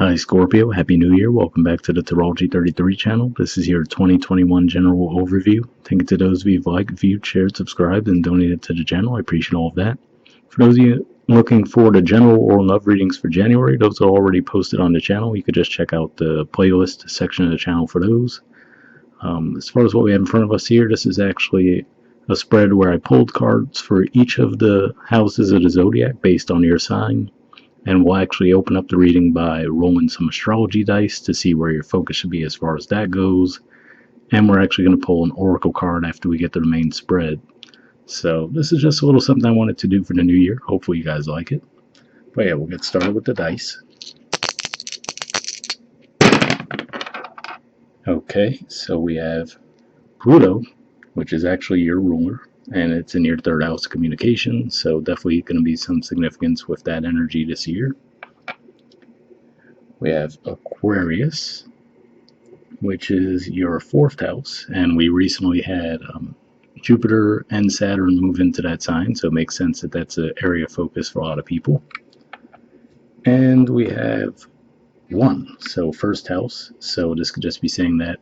Hi Scorpio, Happy New Year. Welcome back to the Astrology 33 channel. This is your 2021 general overview. Thank you to those of you who've liked, viewed, shared, subscribed, and donated to the channel. I appreciate all of that. For those of you looking for the general or love readings for January, those are already posted on the channel. You could just check out the playlist section of the channel for those. As far as what we have in front of us here, this is actually a spread where I pulled cards for each of the houses of the zodiac based on your sign. And we'll actually open up the reading by rolling some astrology dice to see where your focus should be as far as that goes. And we're actually going to pull an oracle card after we get to the main spread. So this is just a little something I wanted to do for the new year. Hopefully you guys like it. But yeah, we'll get started with the dice. Okay, so we have Pluto, which is actually your ruler, and it's in your third house of communication, so definitely going to be some significance with that energy this year. We have Aquarius, which is your fourth house, and we recently had Jupiter and Saturn move into that sign, so it makes sense that that's an area of focus for a lot of people. And we have 1, so first house, so this could just be saying that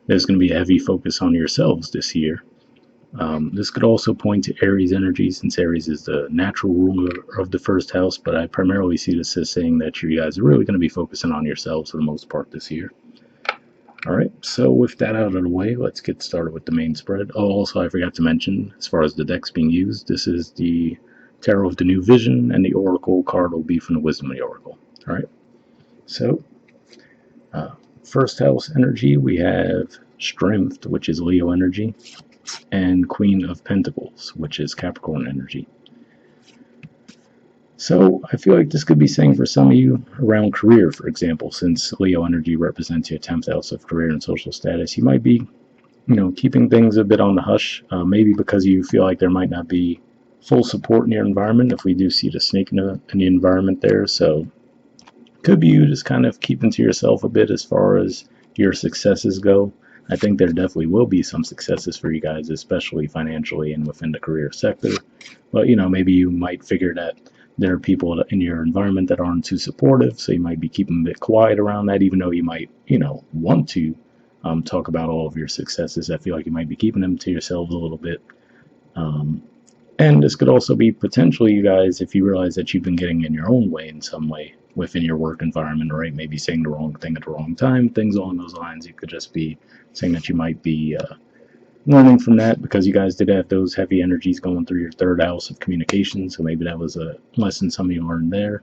there's going to be a heavy focus on yourselves this year. This could also point to Aries energy, since Aries is the natural ruler of the first house, but I primarily see this as saying that you guys are really going to be focusing on yourselves for the most part this year. Alright, so with that out of the way, let's get started with the main spread. Oh, also I forgot to mention, as far as the decks being used, this is the Tarot of the New Vision, and the Oracle card will be from the Wisdom of the Oracle. Alright, so first house energy, we have Strength, which is Leo energy, and Queen of Pentacles, which is Capricorn energy. So I feel like this could be saying for some of you around career, for example, since Leo energy represents your 10th house of career and social status, you might be, keeping things a bit on the hush, maybe because you feel like there might not be full support in your environment if we do see the snake in the environment there. So could be you just kind of keeping to yourself a bit as far as your successes go. I think there definitely will be some successes for you guys, especially financially and within the career sector. But, maybe you might figure that there are people in your environment that aren't too supportive, so you might be keeping a bit quiet around that, even though you might, want to talk about all of your successes. I feel like you might be keeping them to yourselves a little bit. And this could also be potentially, you guys, if you realize that you've been getting in your own way in some way within your work environment, right? Maybe saying the wrong thing at the wrong time, things along those lines. You could just be saying that you might be learning from that, because you guys did have those heavy energies going through your third house of communication, so maybe that was a lesson some of you learned there.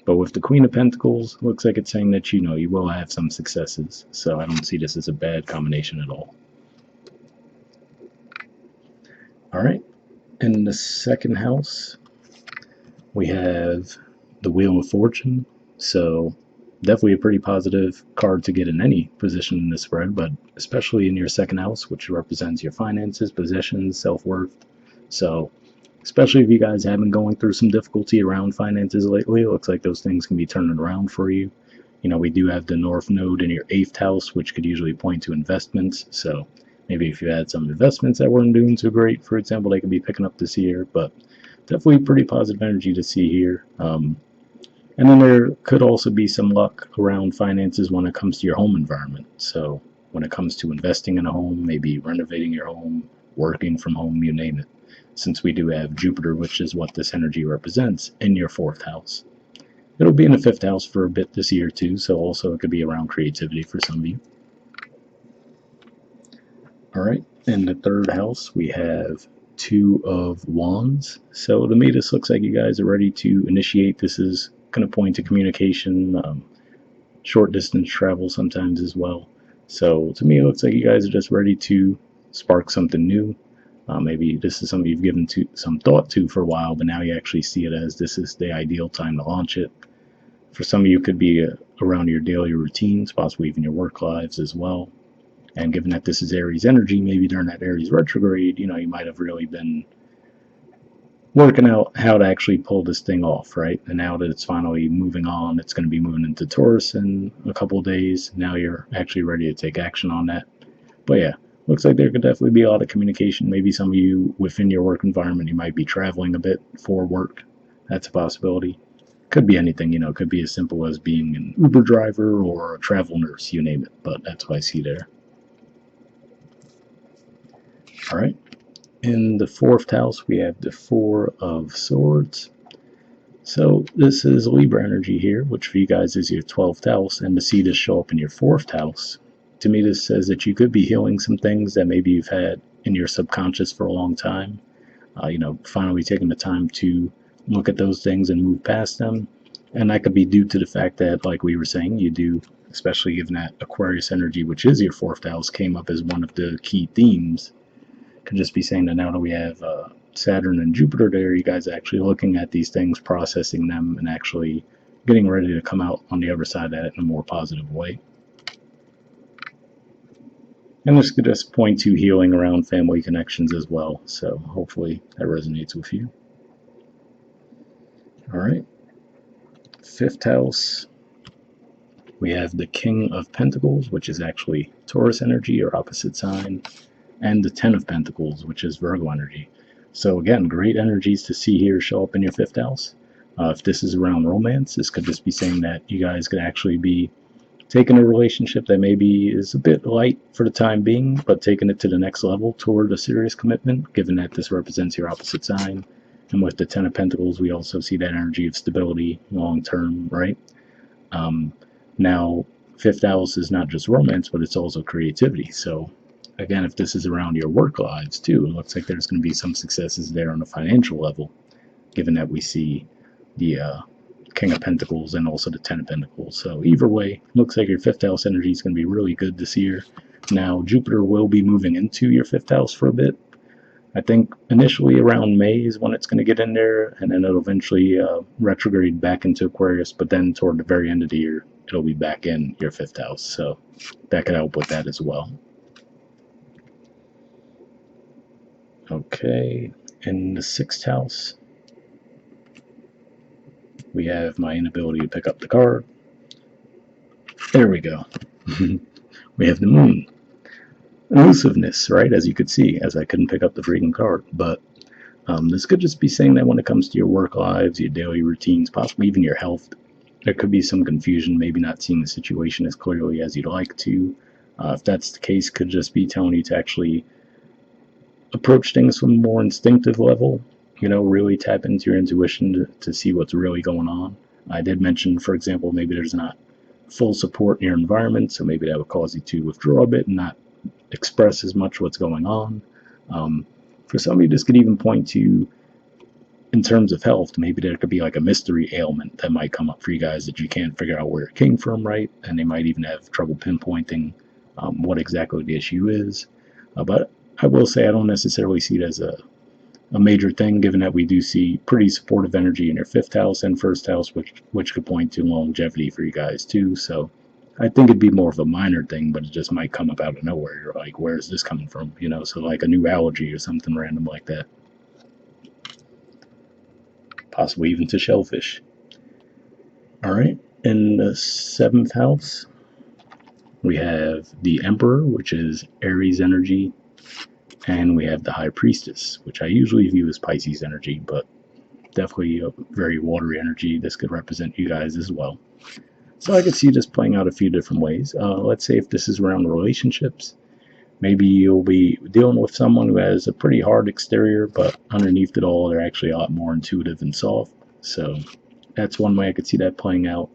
But with the Queen of Pentacles, looks like it's saying that you will have some successes, so I don't see this as a bad combination at all. Alright, in the second house, we have the Wheel of Fortune, so definitely a pretty positive card to get in any position in this spread, but especially in your second house, which represents your finances, possessions, self-worth. So especially if you guys have been going through some difficulty around finances lately, it looks like those things can be turning around for you. We do have the North Node in your 8th house, which could usually point to investments. So maybe if you had some investments that weren't doing so great, for example, they could be picking up this year, but definitely pretty positive energy to see here. And then there could also be some luck around finances when it comes to your home environment. So when it comes to investing in a home, maybe renovating your home, working from home, you name it. Since we do have Jupiter, which is what this energy represents, in your 4th house. It'll be in the 5th house for a bit this year too, so also it could be around creativity for some of you. Alright, in the 3rd house we have 2 of Wands. So to me this looks like you guys are ready to initiate. This is going to point to communication, short distance travel sometimes as well. So to me it looks like you guys are just ready to spark something new. Maybe this is something you've given some thought to for a while, but now you actually see it as this is the ideal time to launch it. For some of you, it could be around your daily routines, possibly even your work lives as well. And given that this is Aries energy, maybe during that Aries retrograde, you might have really been working out how to actually pull this thing off, right? And now that it's finally moving on, it's going to be moving into Taurus in a couple of days. Now you're actually ready to take action on that. But yeah, looks like there could definitely be a lot of communication. Maybe some of you within your work environment, you might be traveling a bit for work. That's a possibility. Could be anything, it could be as simple as being an Uber driver or a travel nurse, you name it, but that's what I see there. All right. In the 4th house, we have the 4 of Swords. So this is Libra energy here, which for you guys is your 12th house, and to see this show up in your 4th house, to me this says that you could be healing some things that maybe you've had in your subconscious for a long time. Finally taking the time to look at those things and move past them. And that could be due to the fact that, like we were saying, you do, especially given that Aquarius energy, which is your 4th house, came up as one of the key themes. Could just be saying that now that we have Saturn and Jupiter there, you guys are actually looking at these things, processing them, and actually getting ready to come out on the other side of that in a more positive way. And this could just point to healing around family connections as well, so hopefully that resonates with you. All right. 5th house, we have the King of Pentacles, which is actually Taurus energy or opposite sign, and the 10 of Pentacles, which is Virgo energy. So again, great energies to see here show up in your 5th house. If this is around romance, this could just be saying that you guys could actually be taking a relationship that maybe is a bit light for the time being, but taking it to the next level toward a serious commitment, given that this represents your opposite sign. And with the 10 of Pentacles, we also see that energy of stability long term, right? Now, 5th house is not just romance, but it's also creativity. So again, if this is around your work lives too, it looks like there's going to be some successes there on a financial level, given that we see the King of Pentacles and also the 10 of Pentacles. So either way, looks like your 5th house energy is going to be really good this year. Now, Jupiter will be moving into your 5th house for a bit. I think initially around May is when it's going to get in there, and then it'll eventually retrograde back into Aquarius, but then toward the very end of the year, it'll be back in your 5th house. So that could help with that as well. Okay, in the 6th house, we have my inability to pick up the card. There we go. We have the Moon. Elusiveness, right, as you could see, as I couldn't pick up the freaking card. But this could just be saying that when it comes to your work lives, your daily routines, possibly even your health, there could be some confusion, maybe not seeing the situation as clearly as you'd like to. If that's the case, could just be telling you to actually approach things from a more instinctive level, really tap into your intuition to see what's really going on. I did mention, for example, maybe there's not full support in your environment, so maybe that would cause you to withdraw a bit and not express as much what's going on. For some of you, this could even point to, in terms of health, maybe there could be like a mystery ailment that might come up for you guys that you can't figure out where it came from, right? And they might even have trouble pinpointing what exactly the issue is. But I will say I don't necessarily see it as a major thing, given that we do see pretty supportive energy in your 5th house and 1st house, which could point to longevity for you guys too. So I think it'd be more of a minor thing, but it just might come up out of nowhere. You're like, where is this coming from? So like a new allergy or something random like that. Possibly even to shellfish. All right, in the 7th house, we have the Emperor, which is Aries energy, and we have the High Priestess, which I usually view as Pisces energy, but definitely a very watery energy. This could represent you guys as well. So I could see this playing out a few different ways. Let's say if this is around relationships, maybe you'll be dealing with someone who has a pretty hard exterior, but underneath it all, they're actually a lot more intuitive and soft. So that's one way I could see that playing out.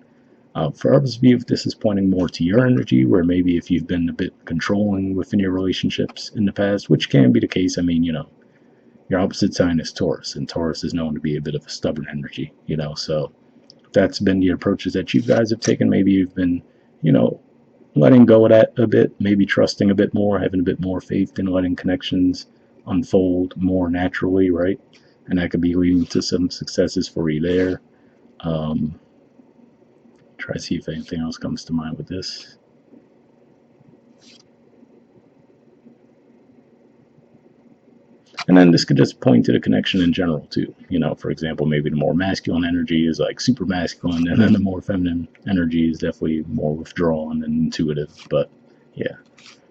For others of you, if this is pointing more to your energy, where maybe if you've been a bit controlling within your relationships in the past, which can be the case. I mean, your opposite sign is Taurus, and Taurus is known to be a bit of a stubborn energy, so if that's been the approaches that you guys have taken, maybe you've been, letting go of that a bit, maybe trusting a bit more, having a bit more faith in letting connections unfold more naturally, right? And that could be leading to some successes for you there. Try to see if anything else comes to mind with this. And then this could just point to the connection in general too. For example, maybe the more masculine energy is like super masculine, and then the more feminine energy is definitely more withdrawn and intuitive. But yeah,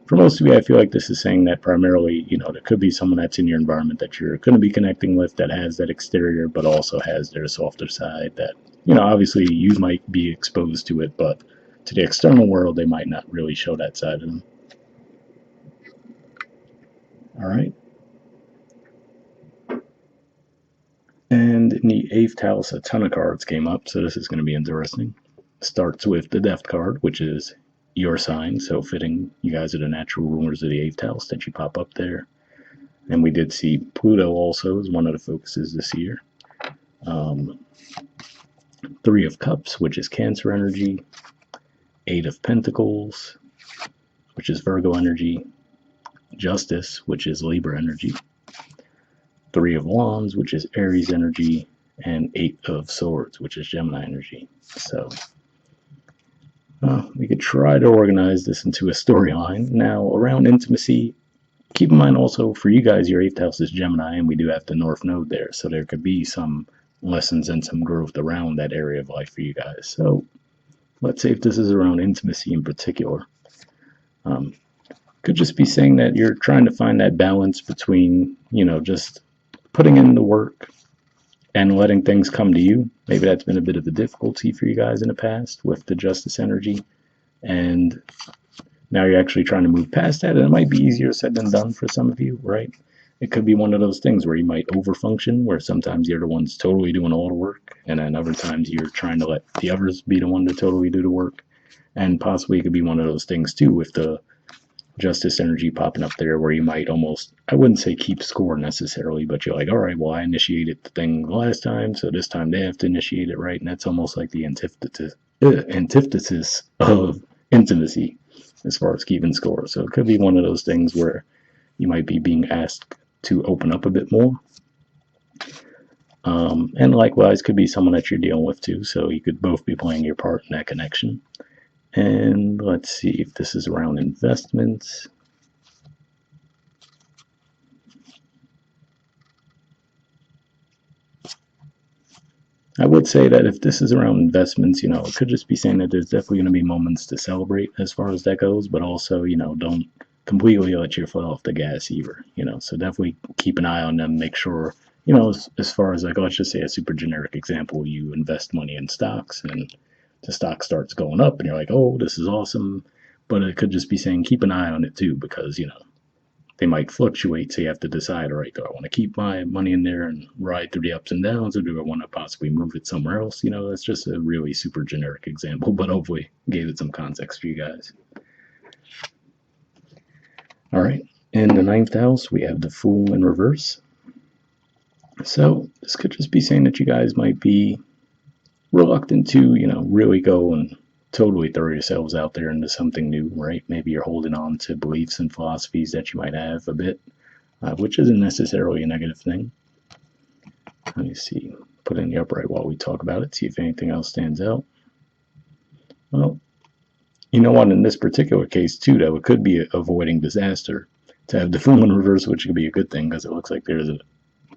for most of you, I feel like this is saying that primarily, there could be someone that's in your environment that you're going to be connecting with that has that exterior, but also has their softer side that obviously you might be exposed to it, but to the external world, they might not really show that side of them. All right. And in the eighth house, a ton of cards came up, so this is going to be interesting. Starts with the Death card, which is your sign, so fitting you guys are the natural rulers of the eighth house that you pop up there. And we did see Pluto also as one of the focuses this year. Three of Cups, which is Cancer energy. Eight of Pentacles, which is Virgo energy. Justice, which is Libra energy. Three of Wands, which is Aries energy. And Eight of Swords, which is Gemini energy. So we could try to organize this into a storyline. Now, around intimacy, keep in mind also for you guys, your eighth house is Gemini, and we do have the North Node there. So there could be some lessons and some growth around that area of life for you guys. So let's say if this is around intimacy in particular, could just be saying that you're trying to find that balance between, just putting in the work and letting things come to you. Maybe that's been a bit of a difficulty for you guys in the past with the Justice energy. And now you're actually trying to move past that, and it might be easier said than done for some of you, right? It could be one of those things where you might overfunction, where sometimes you're the ones totally doing all the work, and then other times you're trying to let the others be the one to totally do the work. And possibly it could be one of those things too with the Justice energy popping up there where you might almost, I wouldn't say keep score necessarily, but you're like, all right, well, I initiated the thing the last time, so this time they have to initiate it, right? And that's almost like the antithesis of intimacy as far as keeping score. So it could be one of those things where you might be being asked to open up a bit more. And likewise, could be someone that you're dealing with too. So you could both be playing your part in that connection. And let's see if this is around investments. I would say that if this is around investments, it could just be saying that there's definitely going to be moments to celebrate as far as that goes, but also, don't completely let your foot off the gas either, so definitely keep an eye on them, make sure, as far as like, let's just say a super generic example, you invest money in stocks and the stock starts going up and you're like, oh, this is awesome. But it could just be saying keep an eye on it too, because, they might fluctuate. So you have to decide, all right, do I want to keep my money in there and ride through the ups and downs, or do I want to possibly move it somewhere else? That's just a really super generic example, but hopefully gave it some context for you guys. All right. In the ninth house, we have the Fool in reverse. So this could just be saying that you guys might be reluctant to, really go and totally throw yourselves out there into something new, right? Maybe you're holding on to beliefs and philosophies that you might have a bit, which isn't necessarily a negative thing. Let me see, put in the upright while we talk about it, see if anything else stands out. Well, you know what, in this particular case too, though, it could be avoiding disaster. To have the Fool in reverse, which could be a good thing because it looks like there's a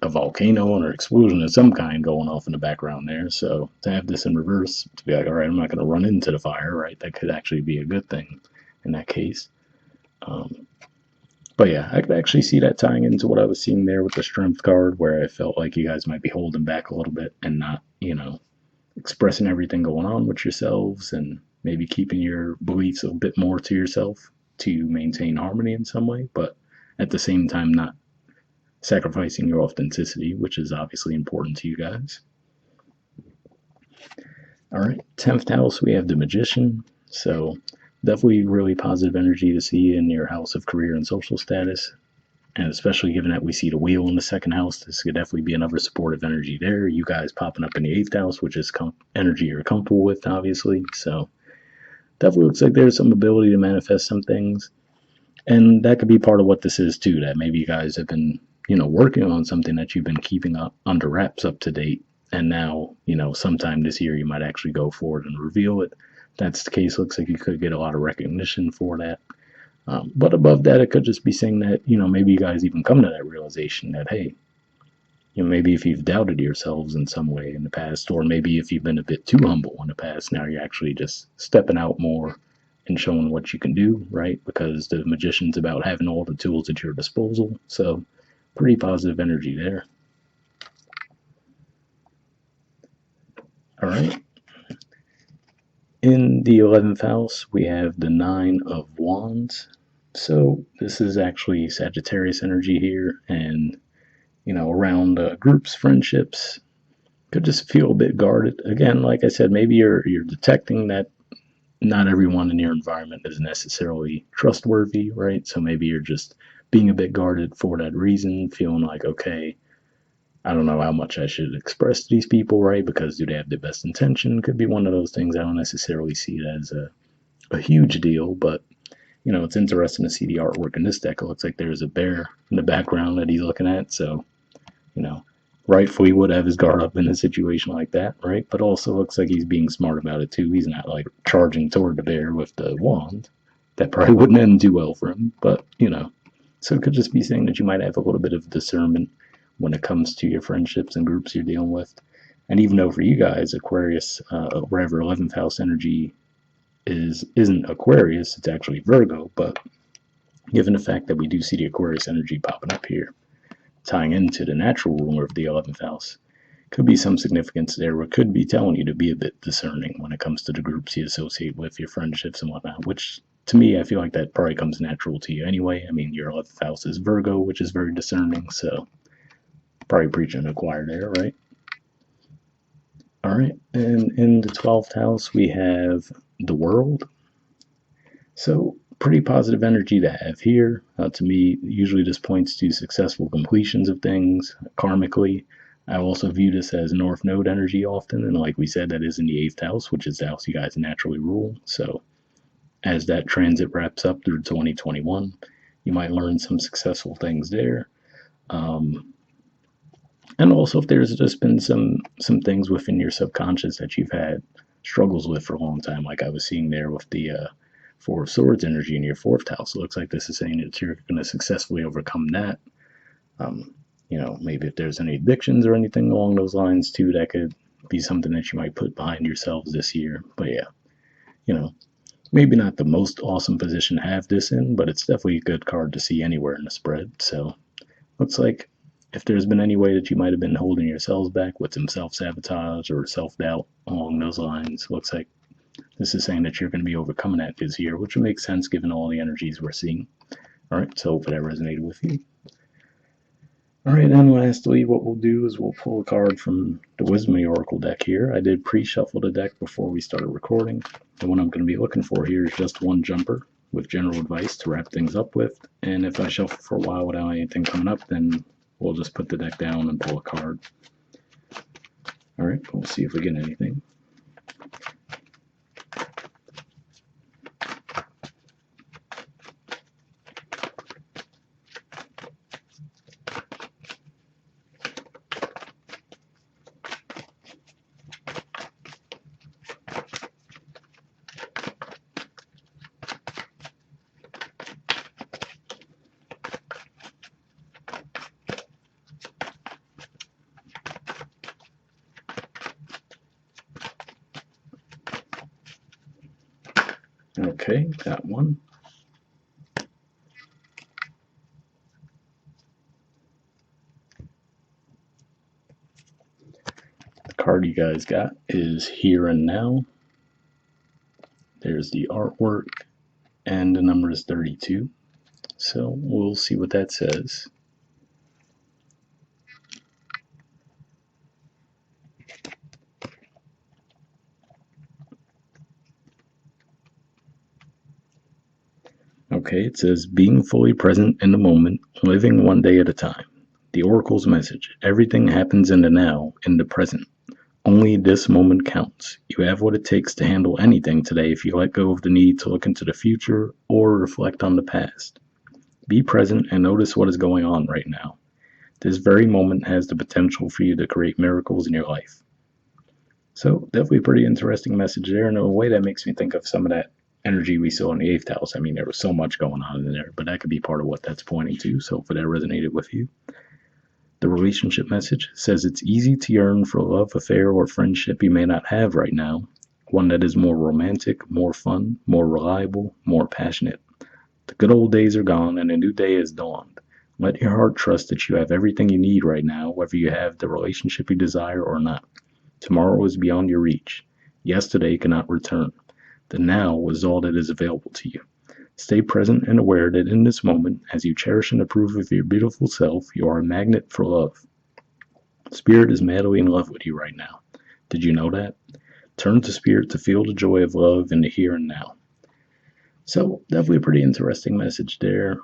volcano or explosion of some kind going off in the background there. So to have this in reverse, to be like, all right, I'm not going to run into the fire, right? That could actually be a good thing in that case. But yeah, I could actually see that tying into what I was seeing there with the Strength card, where I felt like you guys might be holding back a little bit and not, expressing everything going on with yourselves, and maybe keeping your beliefs a bit more to yourself to maintain harmony in some way, but at the same time not sacrificing your authenticity, which is obviously important to you guys. All right, 10th house, we have the Magician. So definitely really positive energy to see in your house of career and social status. And especially given that we see the wheel in the second house, this could definitely be another supportive energy there. You guys popping up in the 8th house, which is energy you're comfortable with, obviously. So definitely looks like there's some ability to manifest some things. And that could be part of what this is too, that maybe you guys have been, working on something that you've been keeping up under wraps up to date. And now, sometime this year you might actually go forward and reveal it. If that's the case, looks like you could get a lot of recognition for that. But above that, it could just be saying that, maybe you guys even come to that realization that, hey, maybe if you've doubted yourselves in some way in the past, or maybe if you've been a bit too humble in the past, now you're actually just stepping out more and showing what you can do, right? Because the Magician's about having all the tools at your disposal. So pretty positive energy there. All right. In the 11th house, we have the Nine of Wands. So this is actually Sagittarius energy here, and around groups, friendships, could just feel a bit guarded. Again, like I said, maybe you're detecting that not everyone in your environment is necessarily trustworthy, right? So maybe you're just being a bit guarded for that reason, feeling like, okay, I don't know how much I should express to these people, right? Because do they have the best intention? Could be one of those things. I don't necessarily see it as a huge deal, but it's interesting to see the artwork in this deck. It looks like there's a bear in the background that he's looking at, so you know, rightfully would have his guard up in a situation like that, right? But also looks like he's being smart about it too. He's not like charging toward the bear with the wand. That probably wouldn't end too well for him, but so it could just be saying that you might have a little bit of discernment when it comes to your friendships and groups you're dealing with. And even though for you guys, Aquarius, wherever 11th house energy isn't Aquarius, it's actually Virgo, but given the fact that we do see the Aquarius energy popping up here, tying into the natural ruler of the 11th house, could be some significance there, or could be telling you to be a bit discerning when it comes to the groups you associate with, your friendships and whatnot, which to me, I feel like that probably comes natural to you anyway. I mean, your 11th house is Virgo, which is very discerning, so probably preaching to the choir there, right? All right, and in the 12th house, we have the world. So, pretty positive energy to have here. To me, usually this points to successful completions of things karmically. I also view this as North Node energy often, and like we said, that is in the 8th house, which is the house you guys naturally rule. So, as that transit wraps up through 2021, you might learn some successful things there. And also, if there's just been some things within your subconscious that you've had struggles with for a long time, like I was seeing there with the Four of Swords energy in your 4th house, it looks like this is saying that you're going to successfully overcome that. Maybe if there's any addictions or anything along those lines too, that could be something that you might put behind yourselves this year. But yeah, maybe not the most awesome position to have this in, but it's definitely a good card to see anywhere in the spread. So looks like if there's been any way that you might have been holding yourselves back with some self-sabotage or self-doubt along those lines, looks like this is saying that you're going to be overcoming that this year, which would make sense given all the energies we're seeing. All right, so hopefully that resonated with you. All right, and lastly, what we'll do is we'll pull a card from the Wisdom of the Oracle deck here. I did pre-shuffle the deck before we started recording. The one I'm going to be looking for here is just one jumper with general advice to wrap things up with. And if I shuffle for a while without anything coming up, then we'll just put the deck down and pull a card. All right, we'll see if we get anything. Okay, got one. The card you guys got is Here and Now. There's the artwork, and the number is 32. So we'll see what that says. Okay, it says being fully present in the moment, living one day at a time. The Oracle's message: everything happens in the now, in the present. Only this moment counts. You have what it takes to handle anything today if you let go of the need to look into the future or reflect on the past. Be present and notice what is going on right now. This very moment has the potential for you to create miracles in your life. So, definitely a pretty interesting message there. In a way, that makes me think of some of that energy we saw in the 8th house. I mean, there was so much going on in there, but that could be part of what that's pointing to. So, hopefully, that resonated with you. The relationship message says it's easy to yearn for a love affair or friendship you may not have right now, one that is more romantic, more fun, more reliable, more passionate. The good old days are gone and a new day has dawned. Let your heart trust that you have everything you need right now, whether you have the relationship you desire or not. Tomorrow is beyond your reach. Yesterday cannot return. The now is all that is available to you. Stay present and aware that in this moment, as you cherish and approve of your beautiful self, you are a magnet for love. Spirit is madly in love with you right now. Did you know that? Turn to Spirit to feel the joy of love in the here and now. So, definitely a pretty interesting message there.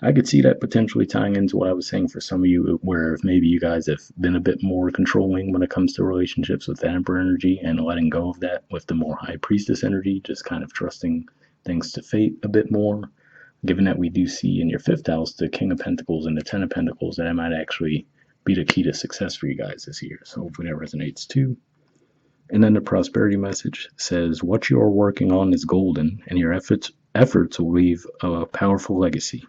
I could see that potentially tying into what I was saying for some of you, where if maybe you guys have been a bit more controlling when it comes to relationships with the Emperor energy and letting go of that with the more High Priestess energy, just kind of trusting things to fate a bit more. Given that we do see in your fifth house the King of Pentacles and the Ten of Pentacles, that might actually be the key to success for you guys this year. So hopefully that resonates too. And then the prosperity message says, what you are working on is golden, and your efforts will leave a powerful legacy.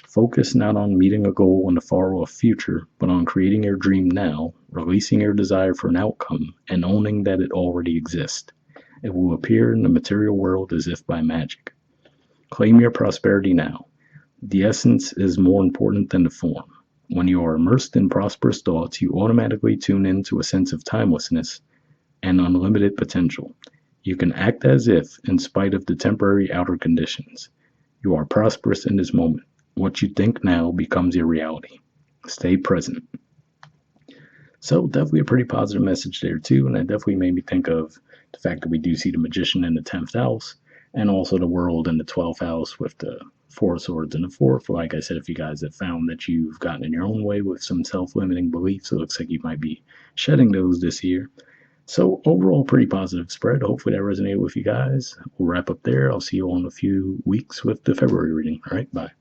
Focus not on meeting a goal in the far off future, but on creating your dream now, releasing your desire for an outcome, and owning that it already exists. It will appear in the material world as if by magic. Claim your prosperity now. The essence is more important than the form. When you are immersed in prosperous thoughts, you automatically tune into a sense of timelessness and unlimited potential. You can act as if, in spite of the temporary outer conditions. You are prosperous in this moment. What you think now becomes your reality. Stay present. So definitely a pretty positive message there too, and that definitely made me think of the fact that we do see the Magician in the 10th house, and also the World in the 12th house with the Four of Swords in the 4th. Like I said, if you guys have found that you've gotten in your own way with some self-limiting beliefs, it looks like you might be shedding those this year. So overall, pretty positive spread. Hopefully that resonated with you guys. We'll wrap up there. I'll see you all in a few weeks with the February reading. All right, bye.